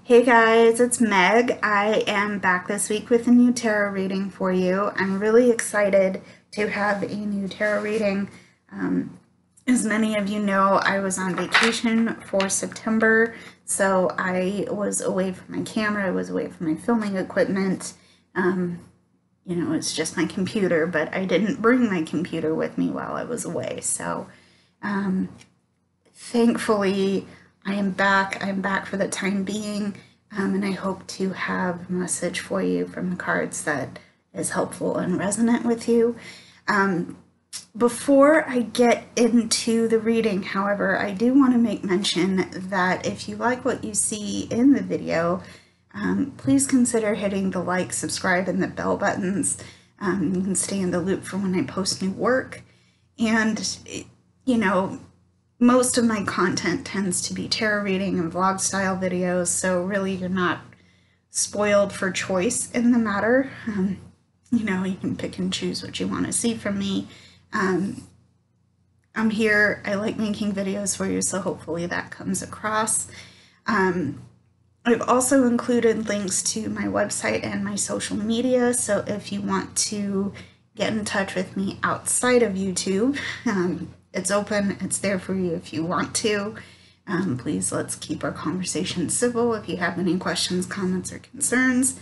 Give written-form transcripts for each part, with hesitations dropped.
Hey guys, it's Meg. I am back this week with a new tarot reading for you. I'm really excited to have a new tarot reading. As many of you know, I was on vacation for September, so I was away from my camera, I was away from my filming equipment. It's just my computer, but I didn't bring my computer with me while I was away. So thankfully, I am back. I'm back for the time being, and I hope to have a message for you from the cards that is helpful and resonant with you. Before I get into the reading, however, I do want to make mention that if you like what you see in the video, please consider hitting the like, subscribe, and the bell buttons. You can stay in the loop for when I post new work. And, most of my content tends to be tarot reading and vlog style videos, so really you're not spoiled for choice in the matter. You can pick and choose what you want to see from me. I'm here, I like making videos for you, so hopefully that comes across. I've also included links to my website and my social media, so if you want to get in touch with me outside of YouTube, it's open, it's there for you if you want to. Please, let's keep our conversation civil. If you have any questions, comments, or concerns,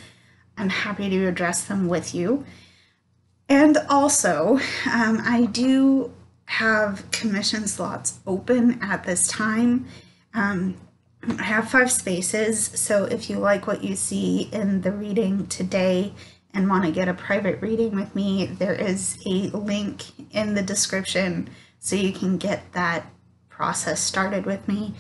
I'm happy to address them with you. And also, I do have commission slots open at this time. I have 5 spaces, so if you like what you see in the reading today and want to get a private reading with me, there is a link in the description so you can get that process started with me.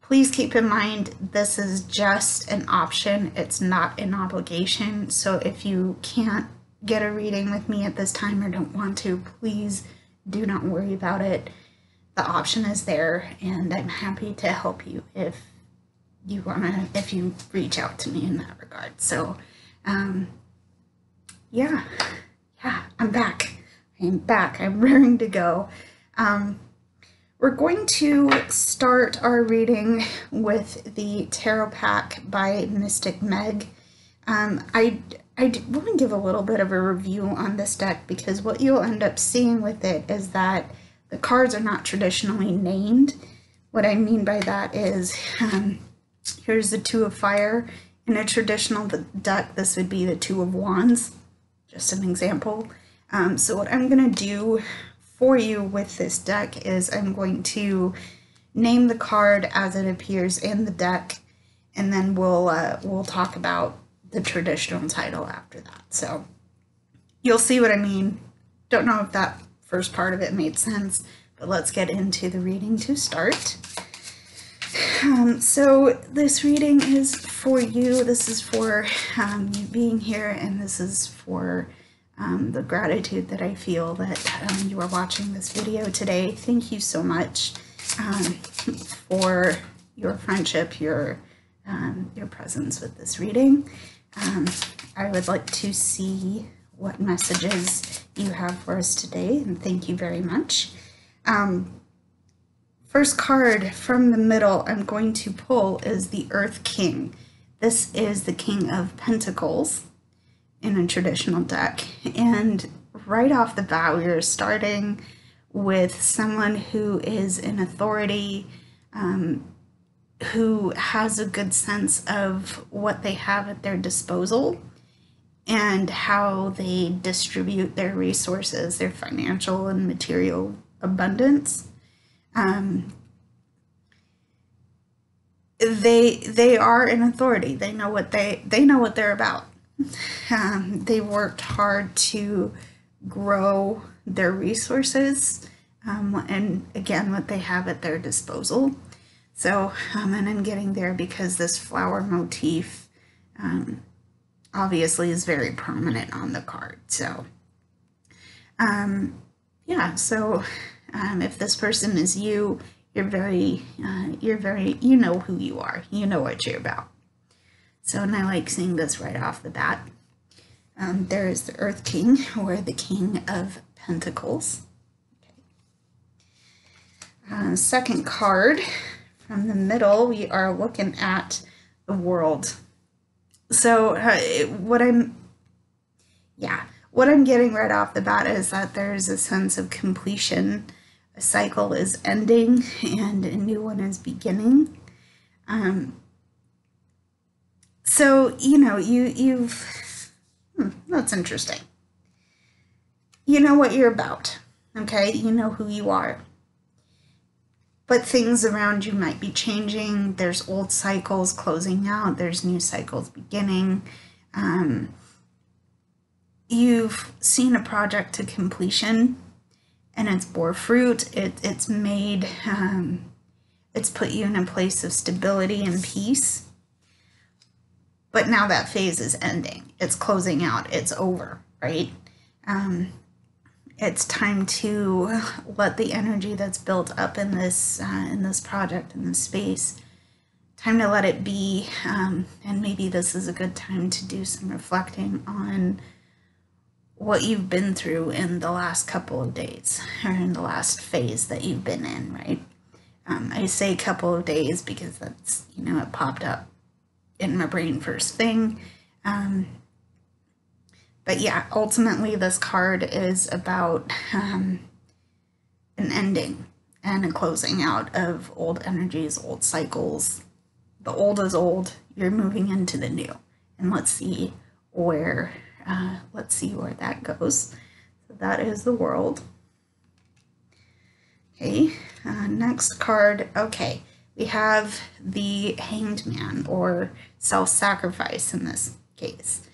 Please keep in mind, this is just an option. It's not an obligation. So if you can't get a reading with me at this time or don't want to, please do not worry about it. The option is there, and I'm happy to help you if you reach out to me in that regard. So, yeah, I'm back. I'm raring to go. We're going to start our reading with the Tarot Pack by Mystic Meg. I want to give a little bit of a review on this deck, because what you'll end up seeing with it is that the cards are not traditionally named. What I mean by that is, here's the Two of Fire. In a traditional deck, this would be the Two of Wands, just an example. So what I'm going to do for you with this deck is I'm going to name the card as it appears in the deck, and then we'll talk about the traditional title after that. So you'll see what I mean. Don't know if that first part of it made sense, but let's get into the reading to start. So this reading is for you. This is for you being here, and this is for the gratitude that I feel that you are watching this video today. Thank you so much for your friendship, your presence with this reading. I would like to see what messages you have for us today, and thank you very much. First card from the middle I'm going to pull is the Earth King. This is the King of Pentacles in a traditional deck, and right off the bat we are starting with someone who is in authority, who has a good sense of what they have at their disposal and how they distribute their resources, their financial and material abundance. They are in authority. They know what they're about. They worked hard to grow their resources, and again, what they have at their disposal. So, and I'm getting there because this flower motif obviously is very prominent on the card. So, yeah, so if this person is you, you know who you are, you know what you're about. So, and I like seeing this right off the bat. There is the Earth King, or the King of Pentacles. Okay. Second card from the middle, we are looking at the world. So what I'm getting right off the bat is that there's a sense of completion. A cycle is ending and a new one is beginning. So, you know, that's interesting. You know what you're about, okay? You know who you are. But things around you might be changing. There's old cycles closing out. There's new cycles beginning. You've seen a project to completion and it's bore fruit. It's made, it's put you in a place of stability and peace. But now that phase is ending. It's closing out. It's over, right? It's time to let the energy that's built up in this project, in this space, time to let it be. And maybe this is a good time to do some reflecting on what you've been through in the last couple of days, or in the last phase that you've been in, right? I say couple of days because that's, you know, it popped up in my brain first thing. But yeah, ultimately this card is about an ending and a closing out of old energies, old cycles. The old is old, you're moving into the new. And let's see where that goes. So that is the world. Okay, next card. Okay, we have the Hanged Man, or self-sacrifice in this case.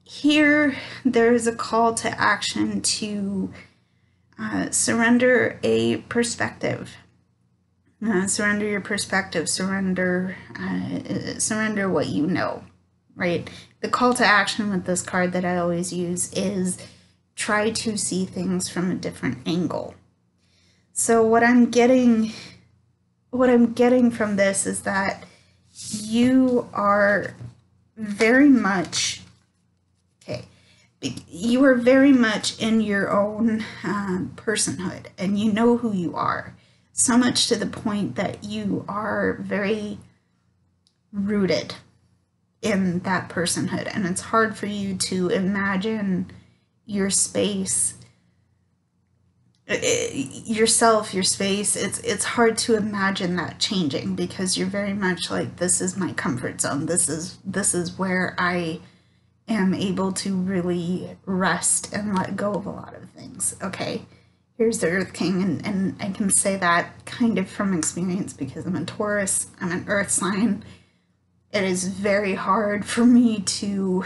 Here, there is a call to action to surrender a perspective. Surrender your perspective. Surrender what you know, right? The call to action with this card that I always use is try to see things from a different angle. So what I'm getting from this is that you are very much you are very much in your own personhood, and you know who you are, so much to the point that you are very rooted in that personhood, and it's hard for you to imagine your space, yourself, your space. It's hard to imagine that changing, because you're very much like, this is my comfort zone. This is where I am able to really rest and let go of a lot of things. Okay, here's the Earth King, and I can say that kind of from experience because I'm a Taurus, I'm an Earth sign. It is very hard for me to,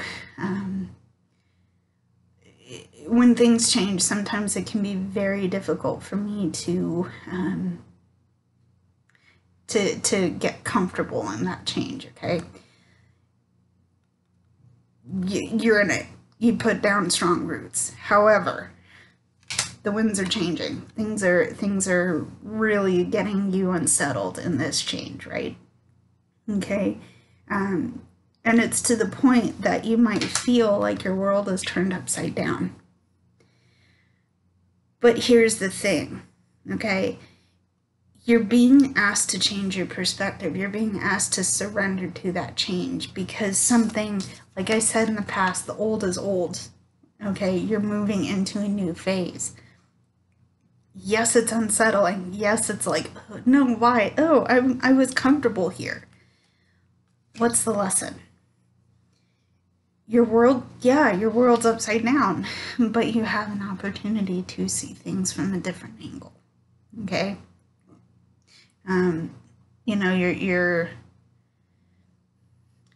when things change, sometimes it can be very difficult for me to get comfortable in that change, okay? You're in it. You put down strong roots. However, the winds are changing. Things are really getting you unsettled in this change, right? Okay? And it's to the point that you might feel like your world is turned upside down. But here's the thing, okay? You're being asked to change your perspective. You're being asked to surrender to that change, because something, like I said in the past, the old is old, okay? You're moving into a new phase. Yes, it's unsettling. Yes, it's like, no, why? Oh, I was comfortable here. What's the lesson? Your world, yeah, your world's upside down, but you have an opportunity to see things from a different angle, okay? You know,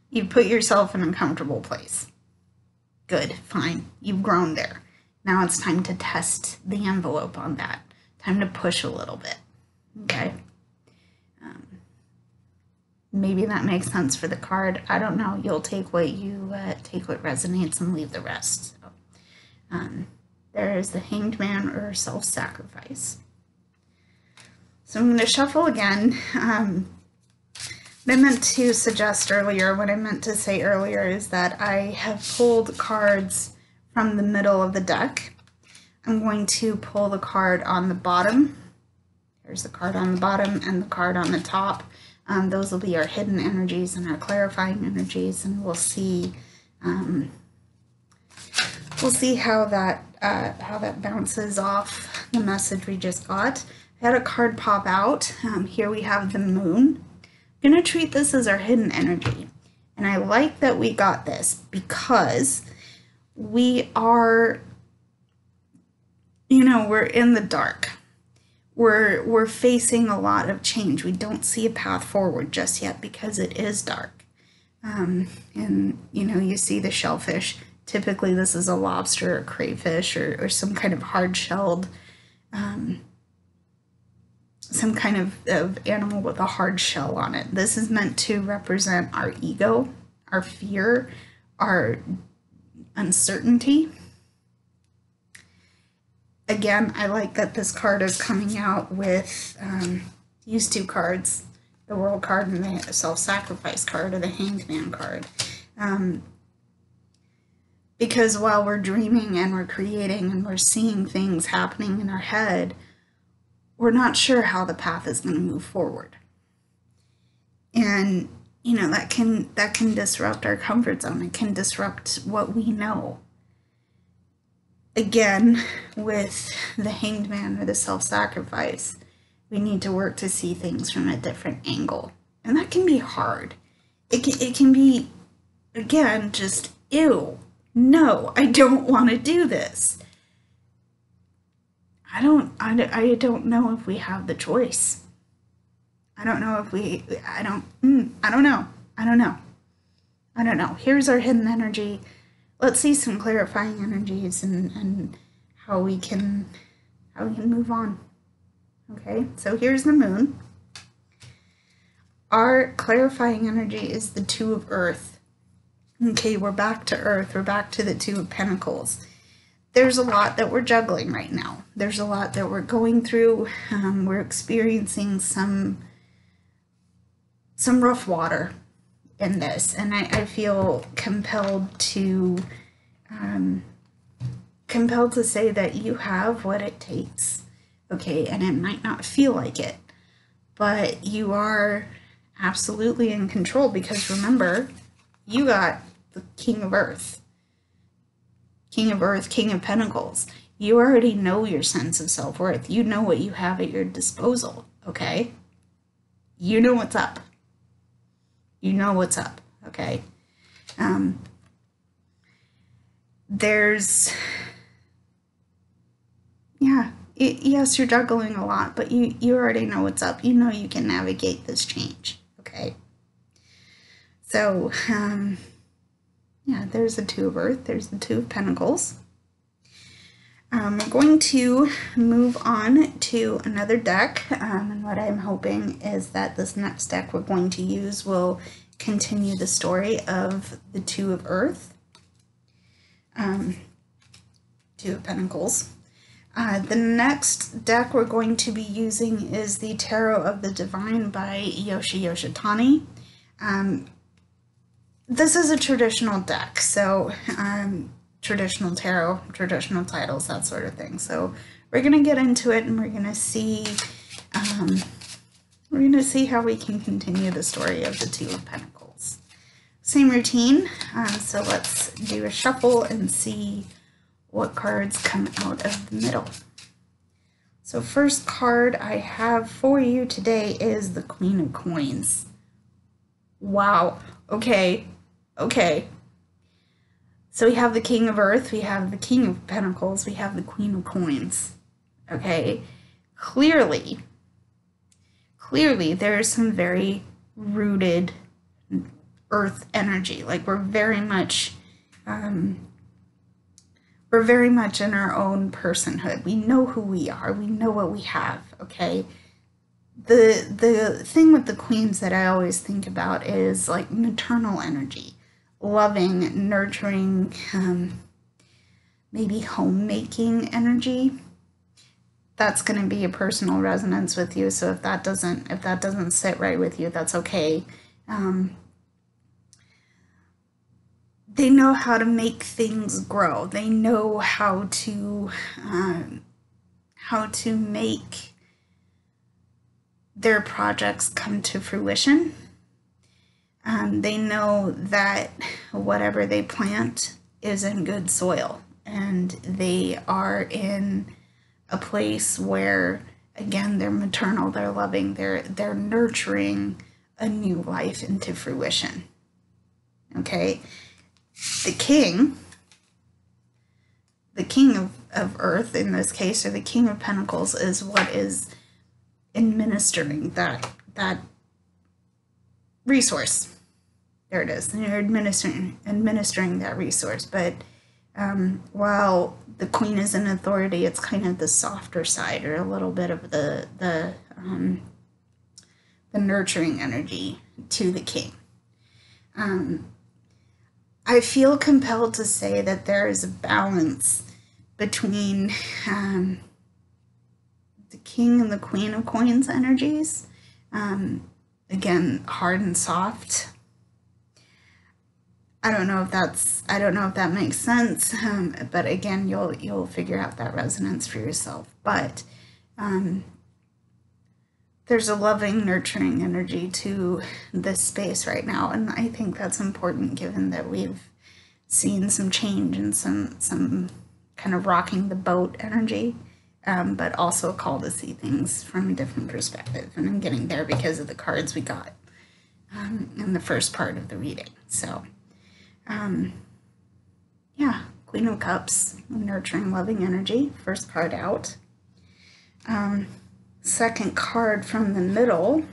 you put yourself in a comfortable place. Good, fine, you've grown there. Now it's time to test the envelope on that. Time to push a little bit, okay? Maybe that makes sense for the card. I don't know. You'll take what resonates and leave the rest. So, there is the Hanged Man, or self-sacrifice. So I'm going to shuffle again. What I meant to suggest earlier, what I meant to say earlier, is that I have pulled cards from the middle of the deck. I'm going to pull the card on the bottom. There's the card on the bottom and the card on the top. Those will be our hidden energies and our clarifying energies, and we'll see how that bounces off the message we just got. I had a card pop out. Here we have the moon. I'm going to treat this as our hidden energy. And I like that we got this because we are, we're in the dark. We're facing a lot of change. We don't see a path forward just yet because it is dark. And, you see the shellfish. Typically, this is a lobster or crayfish or some kind of hard-shelled, some kind of animal with a hard shell on it. This is meant to represent our ego, our fear, our uncertainty. Again, I like that this card is coming out with these two cards, the World card and the Self-Sacrifice card, or the Hanged Man card. Because while we're dreaming and we're creating and we're seeing things happening in our head, we're not sure how the path is going to move forward. And, that can disrupt our comfort zone. It can disrupt what we know. Again, with the Hanged Man or the Self-Sacrifice, we need to work to see things from a different angle. And that can be hard. It can be, again, just, ew, no, I don't want to do this. I don't know if we have the choice. I don't know. Here's our hidden energy. Let's see some clarifying energies and how we can move on. Okay, so here's the moon. Our clarifying energy is the Two of Earth. Okay, we're back to Earth. We're back to the Two of Pentacles. There's a lot that we're juggling right now. There's a lot that we're going through. We're experiencing some rough water in this, and I feel compelled to say that you have what it takes, okay? And it might not feel like it, but you are absolutely in control, because remember, you got the King of Earth, King of Pentacles. You already know your sense of self-worth. You know what you have at your disposal, okay? You know what's up. You know what's up, okay? Yes, you're juggling a lot, but you already know what's up. You know you can navigate this change, okay? So, there's the Two of Earth, there's the Two of Pentacles. We're going to move on to another deck, and what I'm hoping is that this next deck we're going to use will continue the story of the Two of Earth, Two of Pentacles. The next deck we're going to be using is the Tarot of the Divine by Yoshitani. This is a traditional deck, so traditional tarot, traditional titles, that sort of thing. So we're going to get into it, and we're going to see how we can continue the story of the Two of Pentacles. Same routine, so let's do a shuffle and see what cards come out of the middle. So first card I have for you today is the Queen of Coins. Wow, okay. So we have the King of Earth, we have the King of Pentacles, we have the Queen of Coins, okay? Clearly, there's some very rooted Earth energy. Like, we're very much in our own personhood. We know who we are, we know what we have, okay? The thing with the Queens that I always think about is, like, maternal energy. Loving, nurturing, maybe homemaking energy. That's going to be a personal resonance with you. So if that doesn't sit right with you, that's okay. They know how to make things grow. They know how to make their projects come to fruition. They know that whatever they plant is in good soil, and they are in a place where, again, they're maternal, they're loving, they're nurturing a new life into fruition. Okay, the king of earth in this case, or the king of pentacles, is what is administering that resource. There it is. You're administering that resource. But while the queen is an authority, it's kind of the softer side, or a little bit of the nurturing energy to the king. I feel compelled to say that there is a balance between the king and the queen of coins energies. Again, hard and soft. I don't know if that makes sense, but again, you'll figure out that resonance for yourself. But there's a loving, nurturing energy to this space right now, and I think that's important given that we've seen some change and some kind of rocking the boat energy, but also a call to see things from a different perspective. And I'm getting there because of the cards we got in the first part of the reading. So, yeah, Queen of Cups, nurturing, loving energy, first card out. Second card from the middle,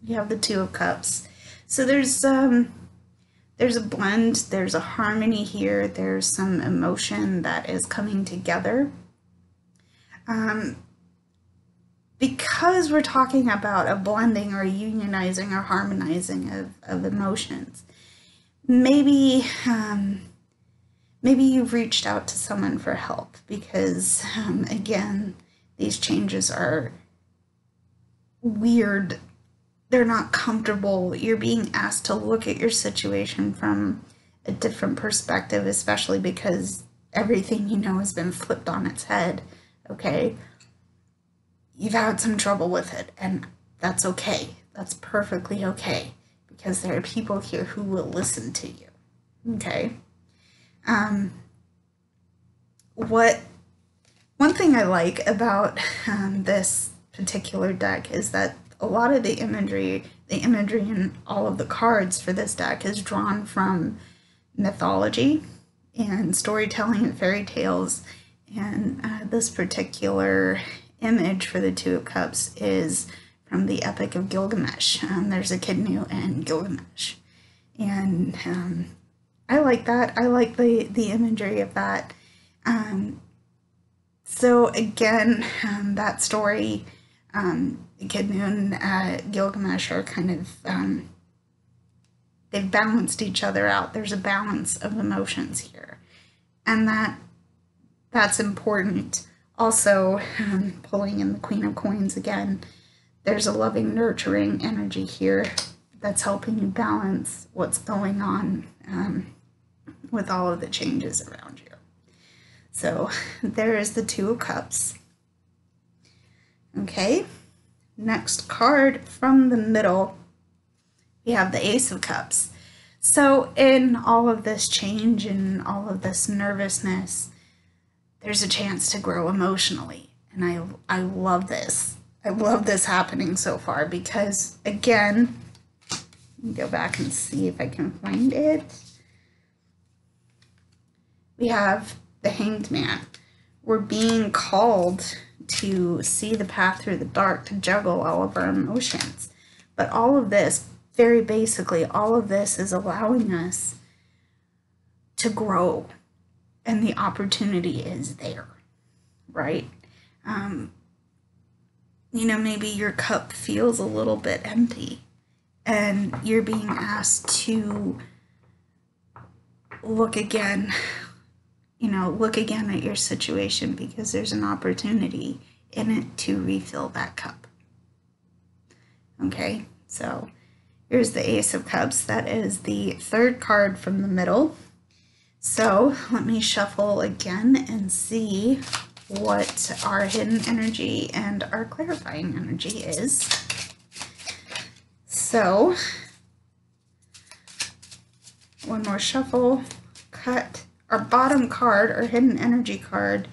you have the Two of Cups. So there's a blend, there's a harmony here, there's some emotion that is coming together. Because we're talking about a blending or unionizing or harmonizing of emotions, maybe you've reached out to someone for help because, again, these changes are weird. They're not comfortable. You're being asked to look at your situation from a different perspective, especially because everything you know has been flipped on its head, okay? You've had some trouble with it, and that's okay. That's perfectly okay, because there are people here who will listen to you, okay? One thing I like about this particular deck is that a lot of the imagery in all of the cards for this deck is drawn from mythology and storytelling and fairy tales. And this particular image for the Two of Cups is from the Epic of Gilgamesh. There's Echidna and Gilgamesh. And I like that. I like the imagery of that. So again, that story, Echidna and Gilgamesh are kind of, they've balanced each other out. There's a balance of emotions here. And that's important. Also, pulling in the Queen of Coins again, there's a loving, nurturing energy here that's helping you balance what's going on with all of the changes around you. So there is the Two of Cups. Okay, next card from the middle, we have the Ace of Cups. So in all of this change and all of this nervousness, there's a chance to grow emotionally. And I love this. I love this happening so far because, again, let me go back and see if I can find it. We have the Hanged Man. We're being called to see the path through the dark, to juggle all of our emotions. But all of this, very basically, all of this is allowing us to grow. And the opportunity is there, right? You know, maybe your cup feels a little bit empty and you're being asked to look again at your situation because there's an opportunity in it to refill that cup. Okay, so here's the Ace of Cups. That is the third card from the middle. So let me shuffle again and see what our hidden energy and our clarifying energy is. So, one more shuffle, cut. Our bottom card, our hidden energy card,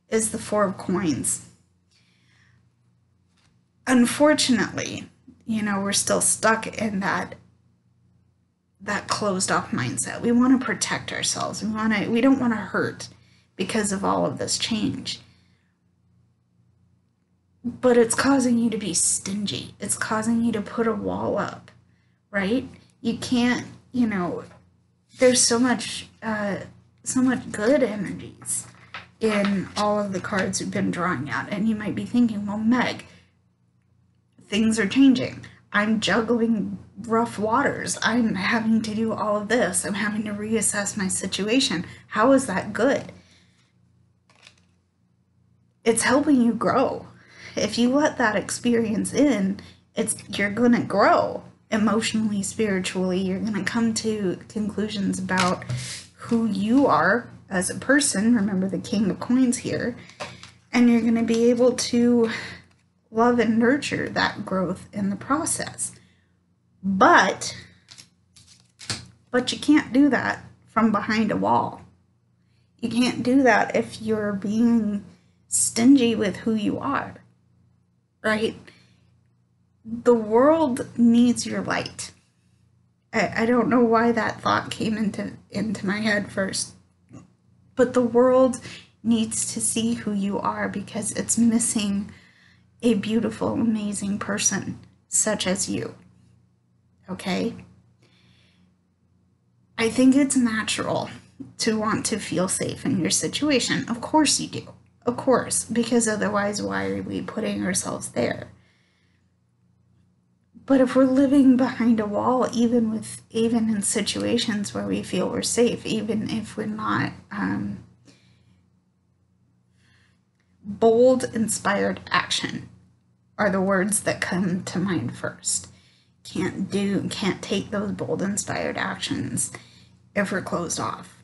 is the Four of Coins. Unfortunately, you know, we're still stuck in that closed off mindset. We want to protect ourselves. We don't want to hurt because of all of this change. But it's causing you to be stingy. It's causing you to put a wall up, right? You can't, you know, there's so much good energies in all of the cards we've been drawing out. And you might be thinking, well, Meg, things are changing. I'm juggling rough waters. I'm having to do all of this. I'm having to reassess my situation. How is that good? It's helping you grow. If you let that experience in, you're going to grow emotionally, spiritually. You're going to come to conclusions about who you are as a person. Remember the King of Coins here. And you're going to be able to love and nurture that growth in the process. But you can't do that from behind a wall. You can't do that if you're being stingy with who you are, right? The world needs your light. I don't know why that thought came into my head first, but the world needs to see who you are because it's missing a beautiful, amazing person such as you. Okay? I think it's natural to want to feel safe in your situation. Of course you do. Of course, because otherwise why are we putting ourselves there? But if we're living behind a wall, even in situations where we feel we're safe, even if we're not bold, inspired action are the words that come to mind first. Can't take those bold, inspired actions if we're closed off.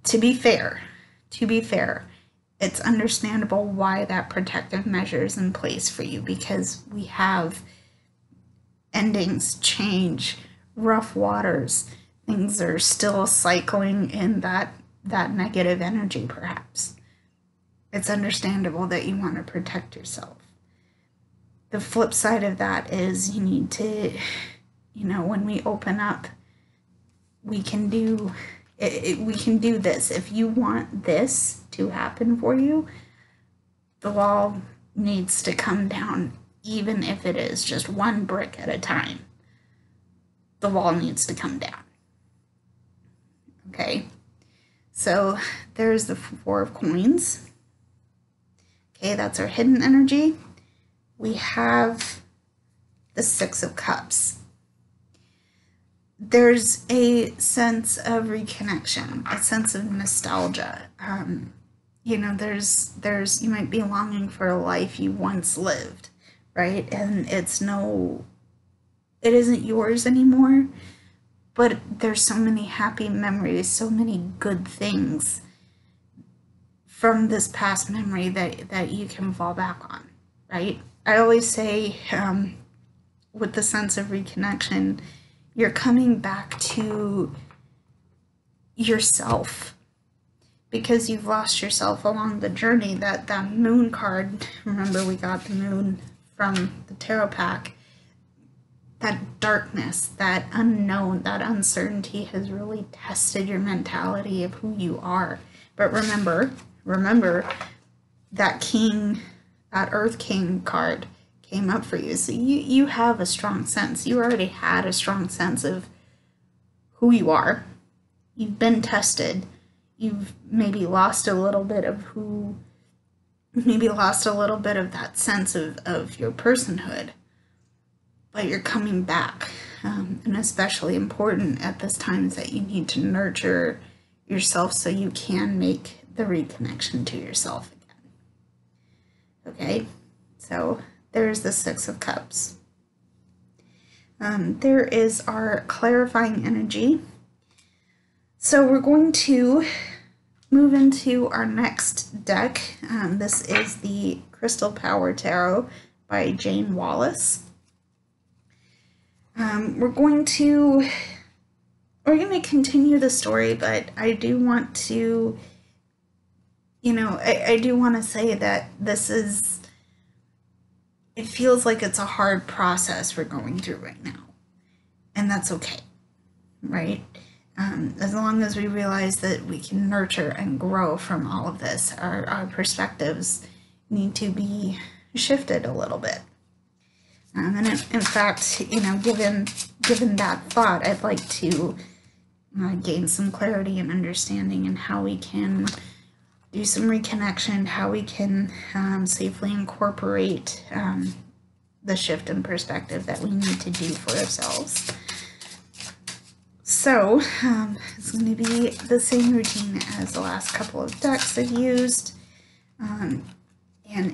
To be fair, it's understandable why that protective measure is in place for you, because we have endings, change, rough waters. Things are still cycling in that negative energy, perhaps. It's understandable that you want to protect yourself. The flip side of that is you need to, you know, when we open up, we can do this. If you want this to happen for you, the wall needs to come down, even if it is just one brick at a time. The wall needs to come down. Okay? So there's the Four of Coins. Okay, that's our hidden energy. We have the Six of Cups. There's a sense of reconnection, a sense of nostalgia. You know, you might be longing for a life you once lived, right? And it isn't yours anymore, but there's so many happy memories, so many good things from this past memory that you can fall back on, right? I always say, with the sense of reconnection, you're coming back to yourself because you've lost yourself along the journey. That moon card, remember we got the moon from the tarot pack, that darkness, that unknown, that uncertainty has really tested your mentality of who you are. But remember that king, that Earth King card came up for you. So you have a strong sense. You already had a strong sense of who you are. You've been tested. You've maybe lost a little bit of that sense of your personhood. But you're coming back. And especially important at this time is that you need to nurture yourself so you can make the reconnection to yourself again. Okay? So there's the Six of Cups. There is our clarifying energy. So we're going to move into our next deck. This is the Crystal Power Tarot by Jayne Wallace. We're going to continue the story, but I do want to, I do want to say that it feels like it's a hard process we're going through right now, and that's okay, right? As long as we realize that we can nurture and grow from all of this, our perspectives need to be shifted a little bit. And in fact, given that thought, I'd like to gain some clarity and understanding in how we can do some reconnection, how we can safely incorporate the shift in perspective that we need to do for ourselves. So it's going to be the same routine as the last couple of decks I've used. And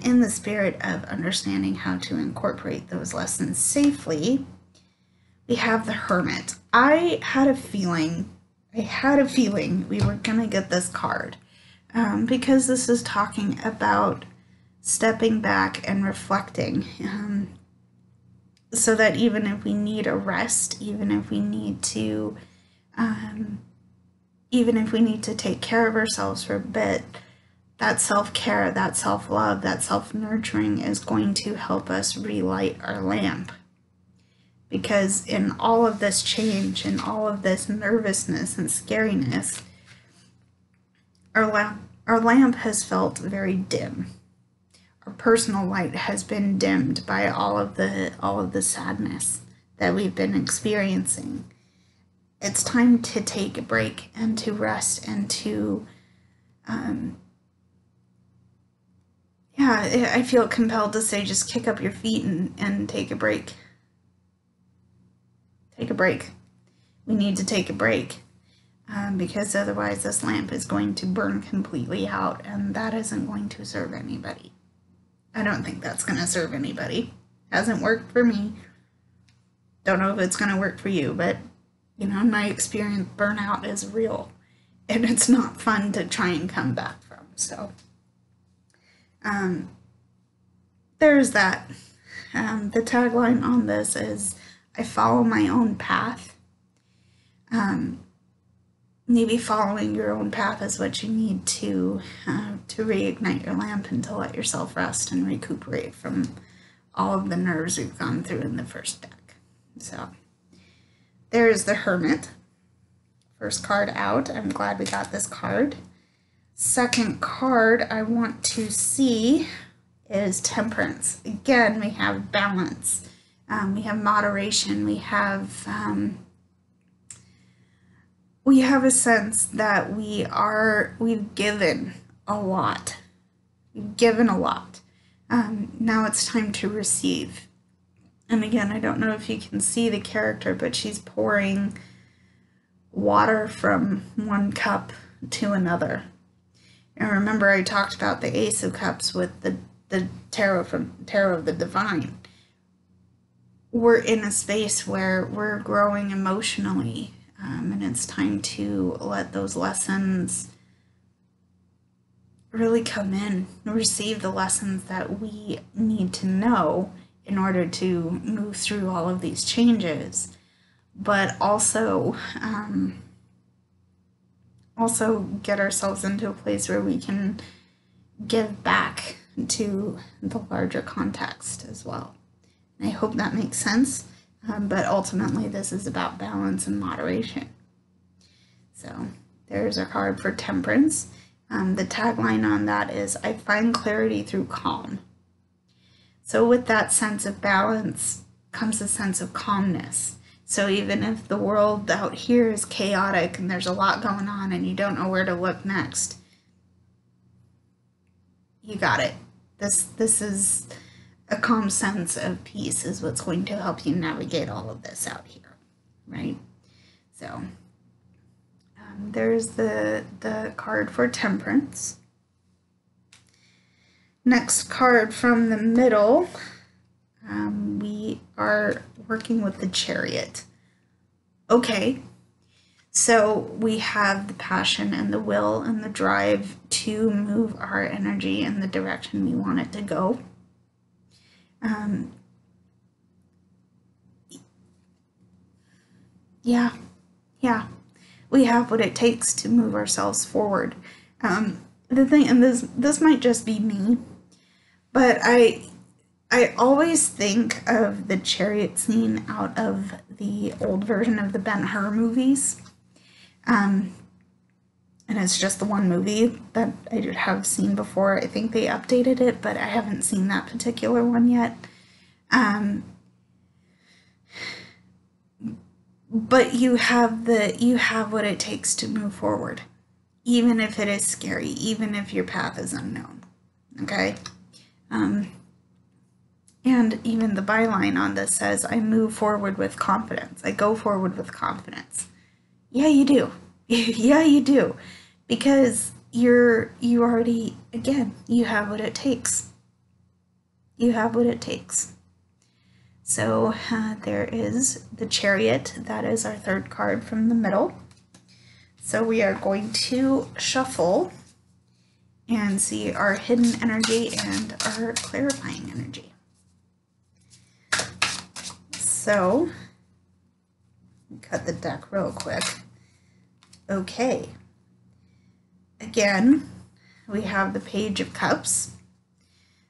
in the spirit of understanding how to incorporate those lessons safely, we have the Hermit. I had a feeling we were going to get this card because this is talking about stepping back and reflecting, so that even if we need a rest, even if we need to take care of ourselves for a bit, that self-care, that self-love, that self-nurturing is going to help us relight our lamp. Because in all of this change, in all of this nervousness and scariness, our lamp has felt very dim. Our personal light has been dimmed by all of the sadness that we've been experiencing. It's time to take a break and to rest and to I feel compelled to say just kick up your feet and take a break. Take a break. We need to take a break because otherwise this lamp is going to burn completely out, and that isn't going to serve anybody. I don't think that's going to serve anybody. Hasn't worked for me. Don't know if it's going to work for you, but in my experience, burnout is real, and it's not fun to try and come back from. So there's that. The tagline on this is, I follow my own path. Maybe following your own path is what you need to reignite your lamp and to let yourself rest and recuperate from all of the nerves we've gone through in the first deck. So there's the Hermit. First card out. I'm glad we got this card. Second card I want to see is Temperance. Again, we have balance. We have moderation. We have a sense that we've given a lot. We've given a lot. Now it's time to receive. And again, I don't know if you can see the character, but she's pouring water from one cup to another. And remember, I talked about the Ace of Cups with the Tarot of the Divine. We're in a space where we're growing emotionally, and it's time to let those lessons really come in, receive the lessons that we need to know in order to move through all of these changes, but also get ourselves into a place where we can give back to the larger context as well. And I hope that makes sense, but ultimately this is about balance and moderation. So there's our card for Temperance. The tagline on that is, I find clarity through calm. So with that sense of balance comes a sense of calmness. So even if the world out here is chaotic and there's a lot going on and you don't know where to look next, you got it. This is a calm sense of peace is what's going to help you navigate all of this out here, right? So there's the card for Temperance. Next card from the middle, we are working with the Chariot. Okay, So we have the passion and the will and the drive to move our energy in the direction we want it to go. Yeah, we have what it takes to move ourselves forward. The thing, and this might just be me, but I always think of the chariot scene out of the old version of the Ben-Hur movies. And it's just the one movie that I have seen before. I think they updated it, but I haven't seen that particular one yet. But you have what it takes to move forward, even if it is scary, even if your path is unknown. Okay? And even the byline on this says, I move forward with confidence. I go forward with confidence. Yeah, you do. Yeah, you do. Because you already, again, you have what it takes. You have what it takes. So there is the Chariot. That is our third card from the middle. So we are going to shuffle and see our hidden energy and our clarifying energy. So, cut the deck real quick. Okay. Again, we have the Page of Cups.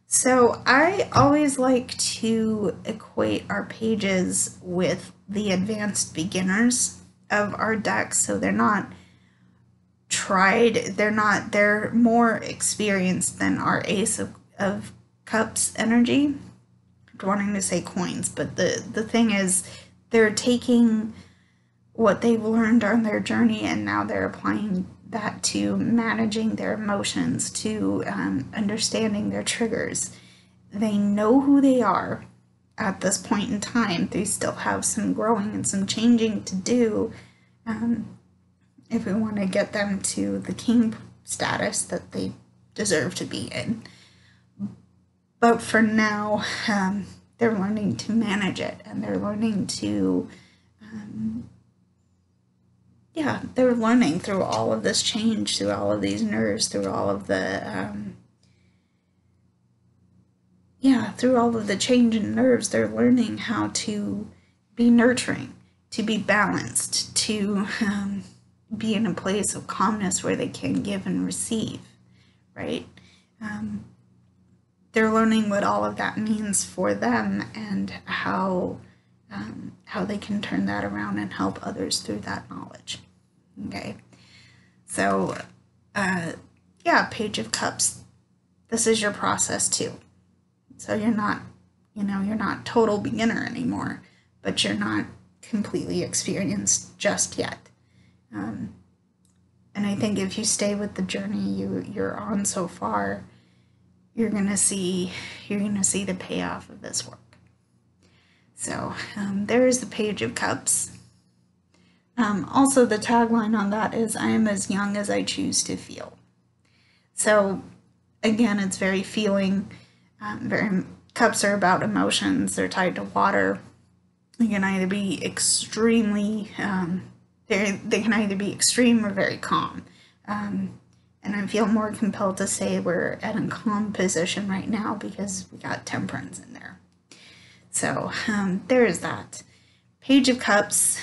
So I always like to equate our pages with the advanced beginners of our decks. So they're not tried, they're more experienced than our Ace of Cups energy. I'm wanting to say coins, but the thing is, they're taking what they've learned on their journey and now they're applying that to managing their emotions, to understanding their triggers. They know who they are at this point in time. They still have some growing and some changing to do if we want to get them to the king status that they deserve to be in. But for now, they're learning to manage it, and they're learning to they're learning through all of this change, through all of these nerves, through all of the, through all of the change in nerves, they're learning how to be nurturing, to be balanced, to be in a place of calmness where they can give and receive, right? They're learning what all of that means for them and how they can turn that around and help others through that knowledge. Okay, so Page of Cups, this is your process too. So you're not total beginner anymore, but you're not completely experienced just yet. And I think if you stay with the journey you're on so far, you're gonna see the payoff of this work. So there is the Page of Cups. Also, the tagline on that is, I am as young as I choose to feel. So again, it's very feeling. Cups are about emotions. They're tied to water. They can either be extremely, they can either be extreme or very calm. And I feel more compelled to say we're at a calm position right now because we got Temperance in there. So there is that. Page of Cups.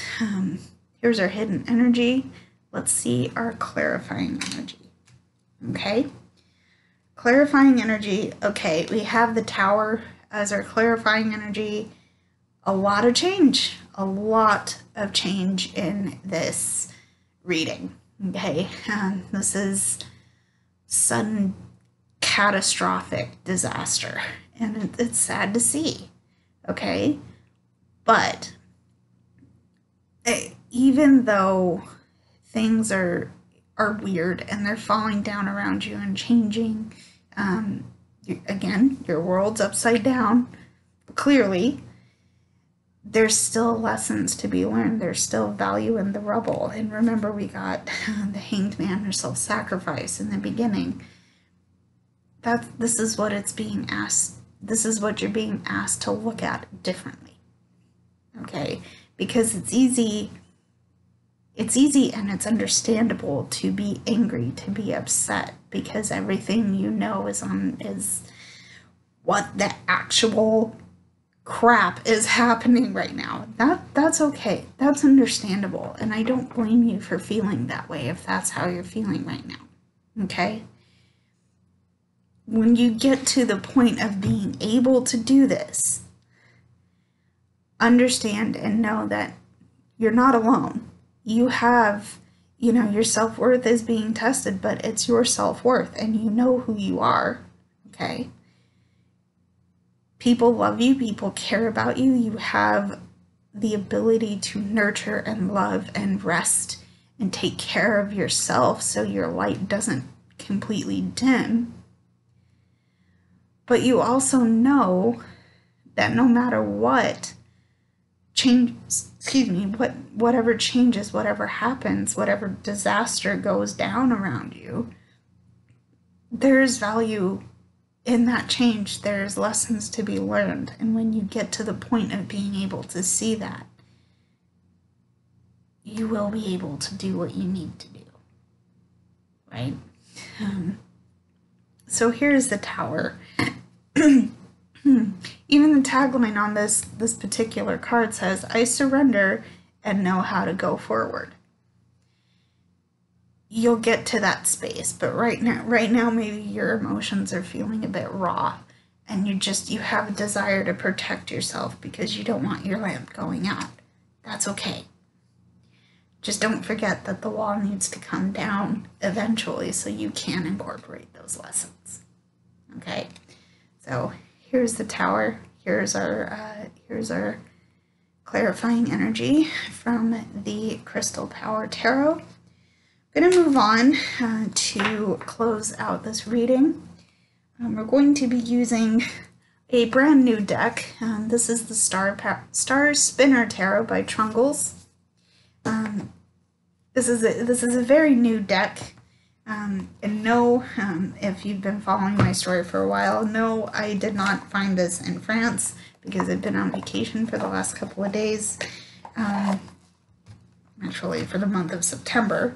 Here's our hidden energy. Let's see our clarifying energy. Okay. Clarifying energy. Okay, we have the Tower as our clarifying energy. A lot of change. A lot of change in this reading. Okay. This is sudden catastrophic disaster. And it's sad to see. Okay. But even though things are weird and they're falling down around you and changing, again, your world's upside down, clearly, there's still lessons to be learned. There's still value in the rubble. And remember, we got the Hanged Man or self-sacrifice in the beginning. This is what it's being asked. This is what you're being asked to look at differently. Okay? Because it's easy it's easy and it's understandable to be angry, to be upset, because everything you know is what the actual crap is happening right now. That's okay. That's understandable. And I don't blame you for feeling that way if that's how you're feeling right now. Okay? When you get to the point of being able to do this, understand and know that you're not alone. You have, your self-worth is being tested, but it's your self-worth and you know who you are. Okay? People love you, people care about you, you have the ability to nurture and love and rest and take care of yourself so your light doesn't completely dim. But you also know that no matter what whatever changes, whatever happens, whatever disaster goes down around you, there's value in that change. There's lessons to be learned. And when you get to the point of being able to see that, you will be able to do what you need to do. Right? So here's the Tower. Even the tagline on this particular card says, I surrender and know how to go forward. You'll get to that space, but right now maybe your emotions are feeling a bit raw and you have a desire to protect yourself because you don't want your lamp going out. That's okay. Just don't forget that the wall needs to come down eventually so you can incorporate those lessons. Okay? So here's the Tower. Here's our clarifying energy from the Crystal Power Tarot. I'm going to move on to close out this reading. We're going to be using a brand new deck. This is the Star Spinner Tarot by Trung. This is a very new deck. And no, if you've been following my story for a while, no, I did not find this in France because I've been on vacation for the last couple of days, actually for the month of September.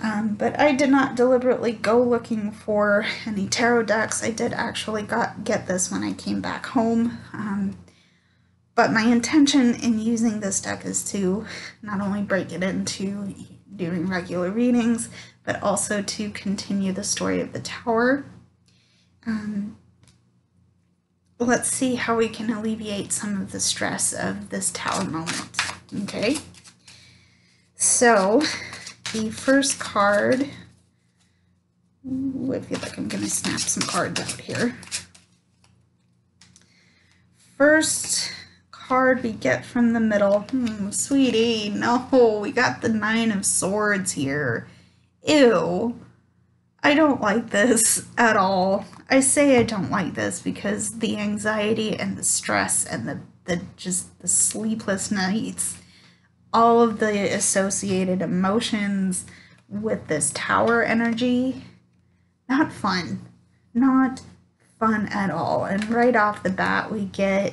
But I did not deliberately go looking for any tarot decks. I did actually get this when I came back home. But my intention in using this deck is to not only break it into doing regular readings, but also to continue the story of the Tower. Let's see how we can alleviate some of the stress of this Tower moment. Okay? So, the first card, I feel like I'm going to snap some cards out here. First card we get from the middle. Sweetie, no, we got the Nine of Swords here. Ew. I don't like this at all. I say I don't like this because the anxiety and the stress and the sleepless nights, all of the associated emotions with this Tower energy, not fun. Not fun at all. And right off the bat, we get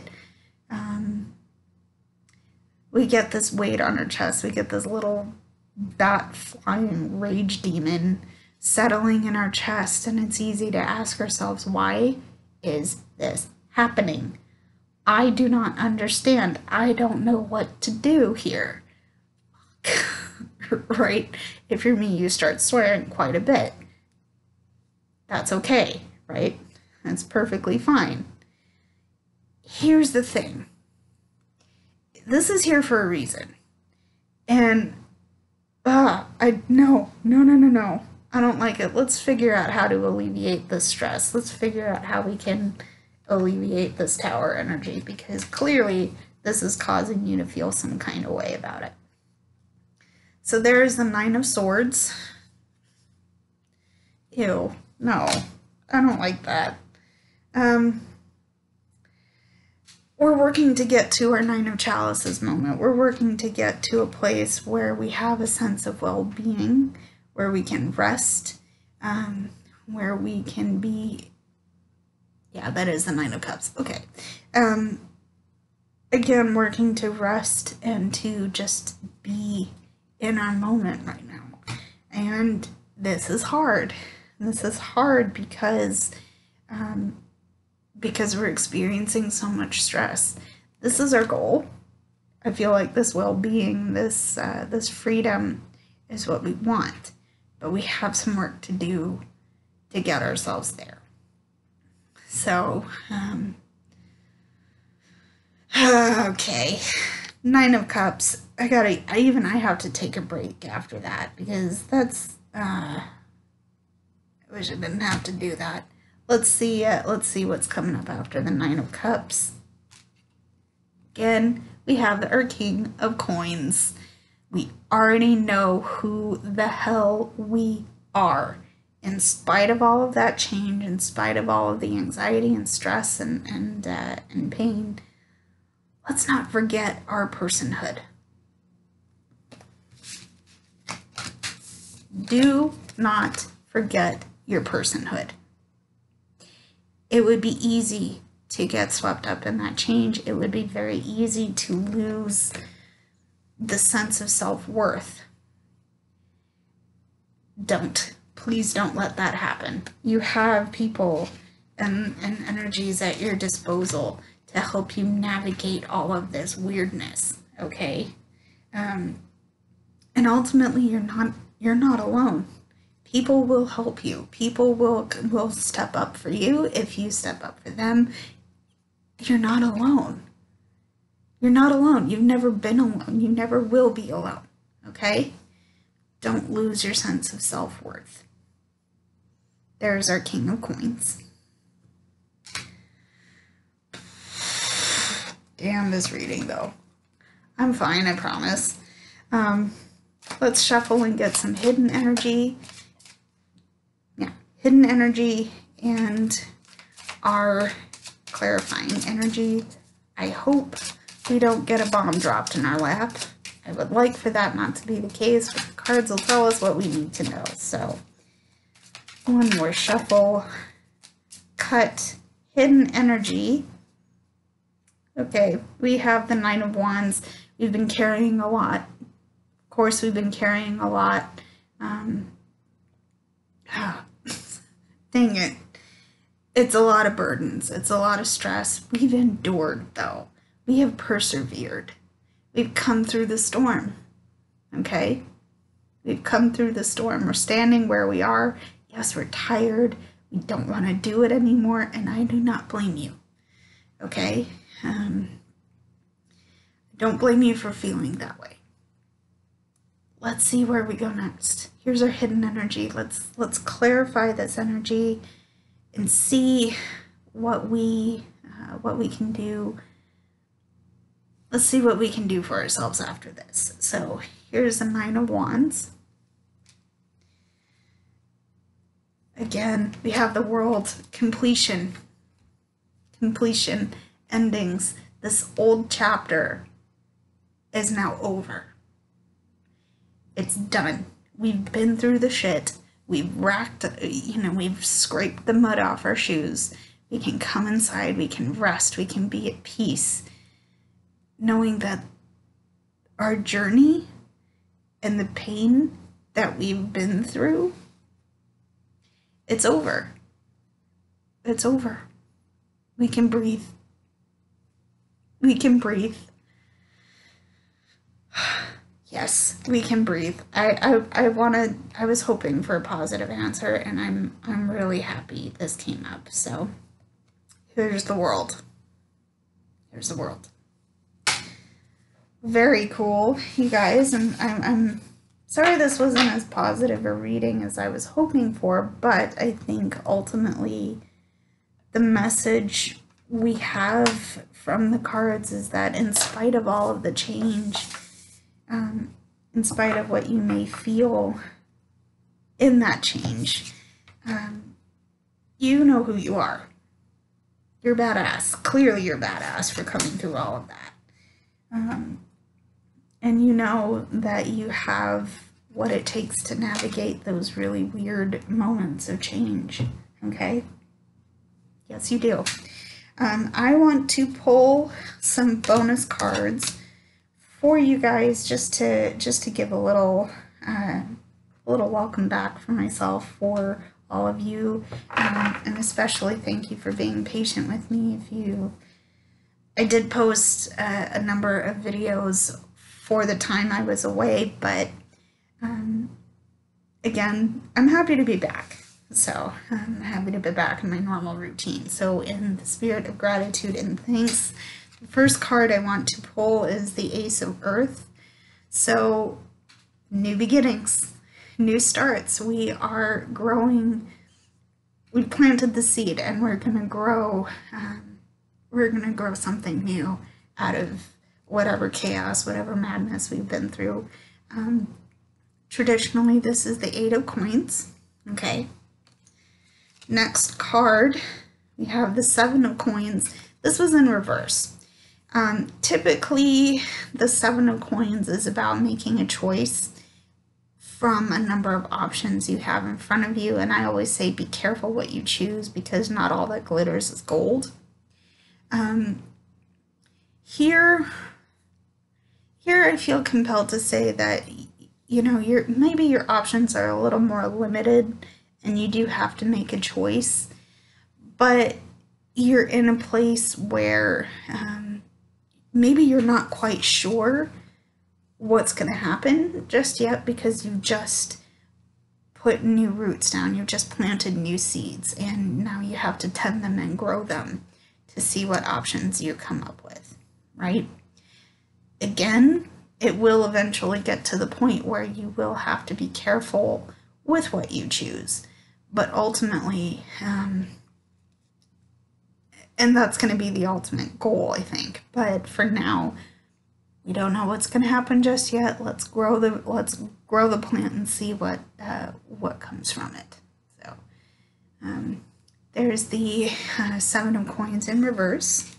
this weight on her chest. We get this little bat flying rage demon settling in our chest, and it's easy to ask ourselves, why is this happening? I do not understand. I don't know what to do here. Right? If you're me, you start swearing quite a bit. That's okay, right? That's perfectly fine. Here's the thing. This is here for a reason. And no. I don't like it. Let's figure out how to alleviate the stress. Let's figure out how we can alleviate this Tower energy, because clearly this is causing you to feel some kind of way about it. So there's the Nine of Swords. Ew, no, I don't like that. We're working to get to our Nine of Chalices moment. We're working to get to a place where we have a sense of well-being, where we can rest, where we can be, yeah, that is the Nine of Cups, okay. Again, working to rest and to just be in our moment right now. And this is hard. This is hard because we're experiencing so much stress. This is our goal. I feel like this well-being, this freedom is what we want, but we have some work to do to get ourselves there. So, okay, 9 of Cups. I have to take a break after that because that's, I wish I didn't have to do that. Let's see what's coming up after the 9 of Cups. Again, we have our King of Coins. We already know who the hell we are. In spite of all of that change, in spite of all of the anxiety and stress and pain, let's not forget our personhood. Do not forget your personhood. It would be easy to get swept up in that change. It would be very easy to lose the sense of self-worth. Please don't let that happen. You have people and energies at your disposal to help you navigate all of this weirdness, okay? And ultimately, you're not alone. People will help you. People will step up for you if you step up for them. You're not alone. You're not alone. You've never been alone. You never will be alone, okay? Don't lose your sense of self-worth. There's our King of Coins. Damn this reading, though. I'm fine, I promise. Let's shuffle and get some hidden energy. Yeah, hidden energy and our clarifying energy. I hope we don't get a bomb dropped in our lap. I would like for that not to be the case, but the cards will tell us what we need to know. So, one more shuffle. Cut. Hidden energy. Okay, we have the 9 of Wands. We've been carrying a lot. Of course, we've been carrying a lot. Dang it. It's a lot of burdens. It's a lot of stress. We've endured, though. We have persevered. We've come through the storm, okay? We've come through the storm. We're standing where we are. Yes, we're tired. We don't want to do it anymore, and I do not blame you, okay? I don't blame you for feeling that way. Let's see where we go next. Here's our hidden energy. Let's clarify this energy and see what we can do. Let's see what we can do for ourselves after this. So here's the 9 of Wands. Again, we have the World, completion, endings. This old chapter is now over. It's done. We've been through the shit. We've we've scraped the mud off our shoes. We can come inside, we can rest, we can be at peace, knowing that our journey and the pain that we've been through, it's over. It's over. We can breathe. We can breathe. Yes, we can breathe. I was hoping for a positive answer, and I'm really happy this came up. So here's the World. Here's the World. Very cool, you guys, and I'm sorry this wasn't as positive a reading as I was hoping for, but I think ultimately the message we have from the cards is that in spite of all of the change, in spite of what you may feel in that change, you know who you are. You're badass. Clearly you're badass for coming through all of that. And you know that you have what it takes to navigate those really weird moments of change, okay? Yes, you do. I want to pull some bonus cards for you guys, just to give a little welcome back for myself, for all of you, and especially thank you for being patient with me. I did post a number of videos for the time I was away, but again, I'm happy to be back. So I'm happy to be back in my normal routine. So in the spirit of gratitude and thanks, the first card I want to pull is the Ace of Earth. So new beginnings, new starts. We are growing. We planted the seed, and we're going to grow. We're going to grow something new out of whatever chaos, whatever madness we've been through. Traditionally, this is the 8 of Coins. Okay. Next card, we have the 7 of Coins. This was in reverse. Typically, the 7 of Coins is about making a choice from a number of options you have in front of you. And I always say be careful what you choose, because not all that glitters is gold. Here I feel compelled to say that, you know, maybe your options are a little more limited and you do have to make a choice, but you're in a place where maybe you're not quite sure what's going to happen just yet, because you've just put new roots down, you've just planted new seeds, and now you have to tend them and grow them to see what options you come up with, right? Again, it will eventually get to the point where you will have to be careful with what you choose, but ultimately, and that's going to be the ultimate goal, I think. But for now, we don't know what's going to happen just yet. Let's grow the plant and see what comes from it. So there's the 7 of Coins in reverse.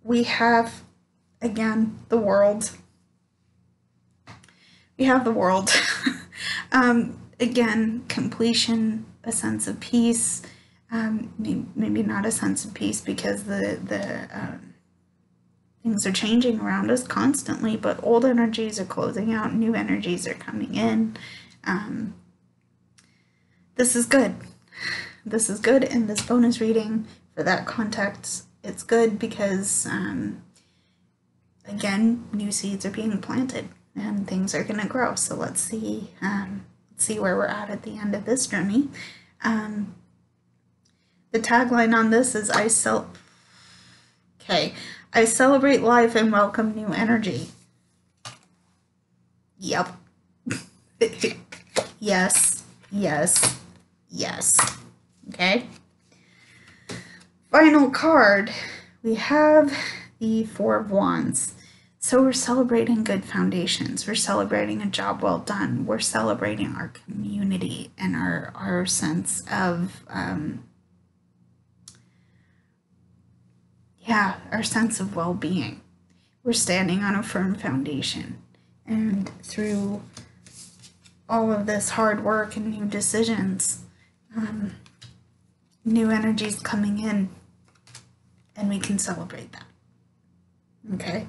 We have, again, the World. We have the World. Again, completion, a sense of peace. Maybe not a sense of peace, because the things are changing around us constantly, but old energies are closing out, new energies are coming in. This is good. This is good, and this bonus reading, for that context, it's good because, again, new seeds are being planted and things are going to grow. So let's see where we're at the end of this journey. The tagline on this is I celebrate life and welcome new energy. Yep. Yes, yes, yes. Okay. Final card, we have the 4 of Wands. So we're celebrating good foundations. We're celebrating a job well done. We're celebrating our community and our sense of, our sense of well-being. We're standing on a firm foundation. And through all of this hard work and new decisions, new energies coming in, and we can celebrate that. Okay?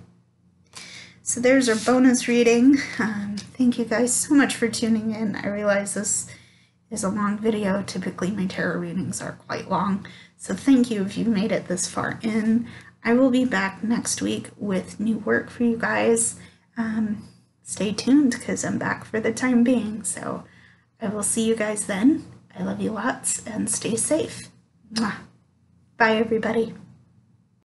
So there's our bonus reading. Thank you guys so much for tuning in. I realize this is a long video. Typically my tarot readings are quite long. So thank you if you made it this far in. I will be back next week with new work for you guys. Stay tuned, because I'm back for the time being. So I will see you guys then. I love you lots, and stay safe. Mwah. Bye, everybody.